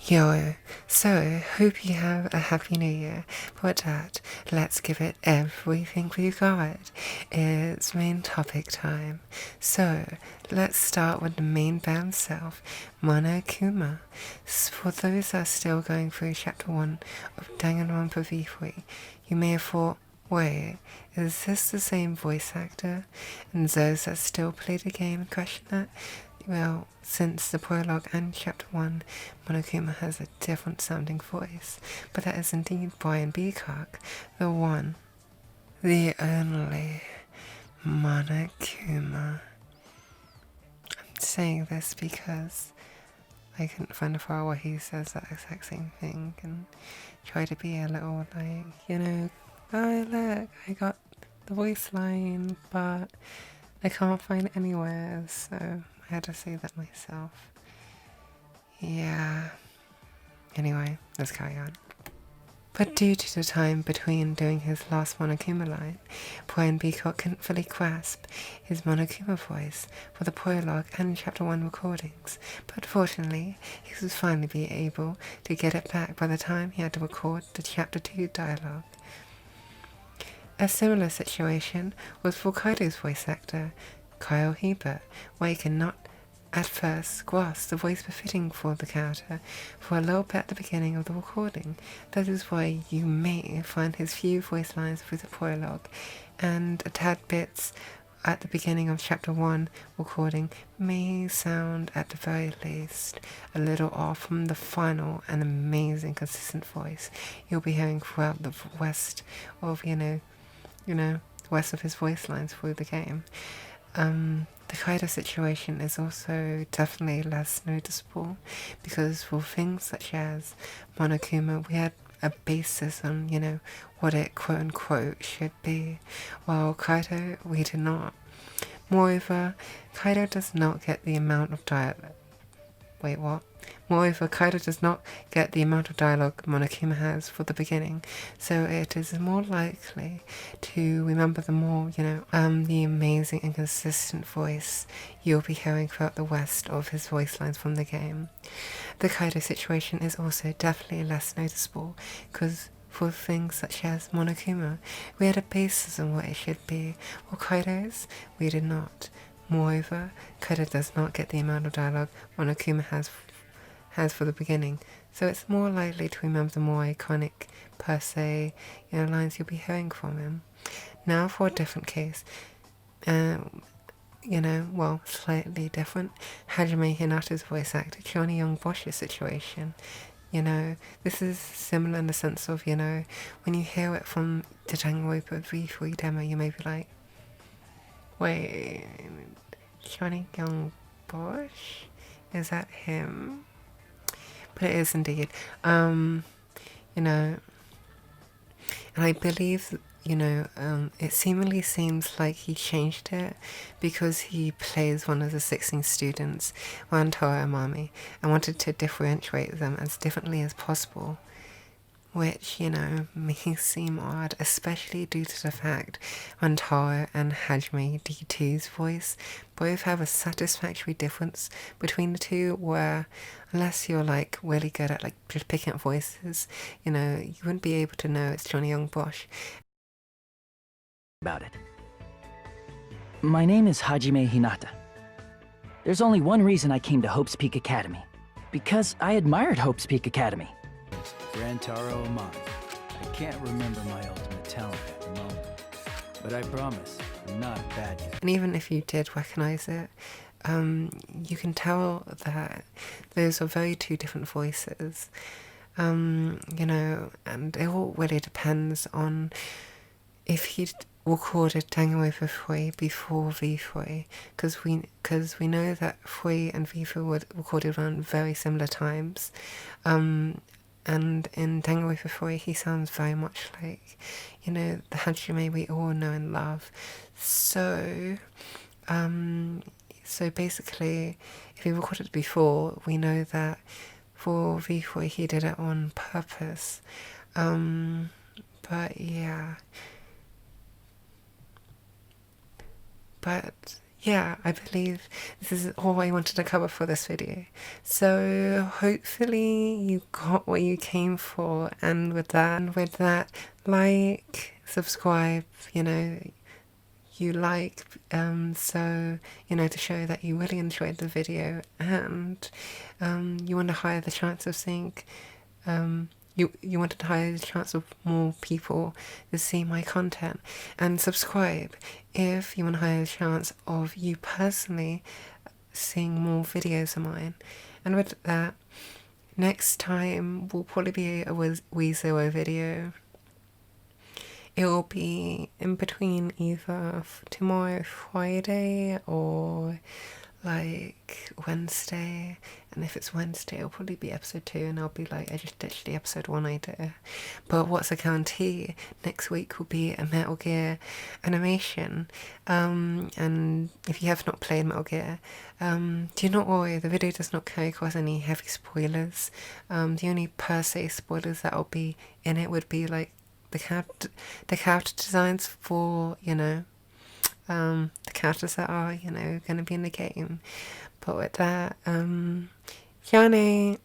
Yo, so hope you have a happy new year. But that, let's give it everything we got. It's main topic time. So, let's start with the main band self, Monokuma. For those that are still going through chapter 1 of Danganronpa V3, you may have thought, wait, is this the same voice actor? And those that still play the game question that? Well, since the prologue and chapter 1, Monokuma has a different sounding voice, but that is indeed Brian Beacock, the one, the only Monokuma. I'm saying this because I couldn't find a file where he says that exact same thing and try to be a little like, oh look, I got the voice line, but I can't find it anywhere, so I had to say that myself. Yeah. Anyway, let's carry on. But due to the time between doing his last Monokuma line, Brian Beacock couldn't fully grasp his Monokuma voice for the prologue and chapter 1 recordings, but fortunately, he was finally be able to get it back by the time he had to record the chapter 2 dialogue. A similar situation was for Kaito's voice actor, Kyle Hebert, where he could not at first grasp the voice befitting for the character for a little bit at the beginning of the recording. That is why you may find his few voice lines through the prologue, and a tad bits at the beginning of chapter 1 recording may sound at the very least a little off from the final and amazing consistent voice you'll be hearing throughout the rest of, rest of his voice lines through the game. The Kaito situation is also definitely less noticeable because for things such as Monokuma, we had a basis on, what it quote-unquote should be, while Kaito, we did not. Moreover, Kaito does not get the amount of dialogue. Wait, what? Moreover, Kaito does not get the amount of dialogue Monokuma has for the beginning, so it is more likely to remember the amazing and consistent voice you'll be hearing throughout the rest of his voice lines from the game. The Kaito situation is also definitely less noticeable, because for things such as Monokuma, we had a basis on what it should be, while Kaito's, we did not. Moreover, Kaito does not get the amount of dialogue Monokuma has for the beginning, so it's more likely to remember the more iconic, per se, lines you'll be hearing from him. Now for a different case, slightly different, Hajime Hinata's voice actor, Johnny Young Bosch's situation. This is similar in the sense of, when you hear it from the Danganronpa V3 demo, you may be like, wait, Johnny Young Bosch? Is that him? But it is indeed. And I believe, it seemingly seems like he changed it because he plays one of the 16 students, Wantara Amami, and wanted to differentiate them as differently as possible. Which, may seem odd, especially due to the fact Wantara and Hajime D2's voice both have a satisfactory difference between the two, where unless you're really good at just picking up voices, you wouldn't be able to know it's Johnny Young Bosch. About it. My name is Hajime Hinata. There's only one reason I came to Hope's Peak Academy. Because I admired Hope's Peak Academy. Rantaro Amami. I can't remember my ultimate talent at the moment, but I promise I'm not a bad guy. And even if you did recognize it, you can tell that those are very two different voices. And it all really depends on if he recorded Danganronpa 3 before V3, because we know that 3 and V3 were recorded around very similar times. And in Danganronpa 3, he sounds very much like, the Hajime we all know and love. So basically, if he recorded it before, we know that for V3 he did it on purpose. But yeah. But yeah, I believe this is all I wanted to cover for this video. So hopefully you got what you came for, and with that, like, subscribe, you like, so, to show that you really enjoyed the video, and you want a higher the chance of seeing, you wanted to higher the chance of more people to see my content, and subscribe if you want a higher chance of you personally seeing more videos of mine. And with that, next time will probably be a WeZero video. It will be in between either tomorrow, Friday, or like Wednesday. And if it's Wednesday, it'll probably be episode 2, and I'll be like, I just ditched the episode 1 idea. But what's a guarantee? Next week will be a Metal Gear animation. And if you have not played Metal Gear, do not worry, the video does not carry across any heavy spoilers. The only per se spoilers that will be in it would be like the character designs for, the characters that are, going to be in the game. But with that, Yane.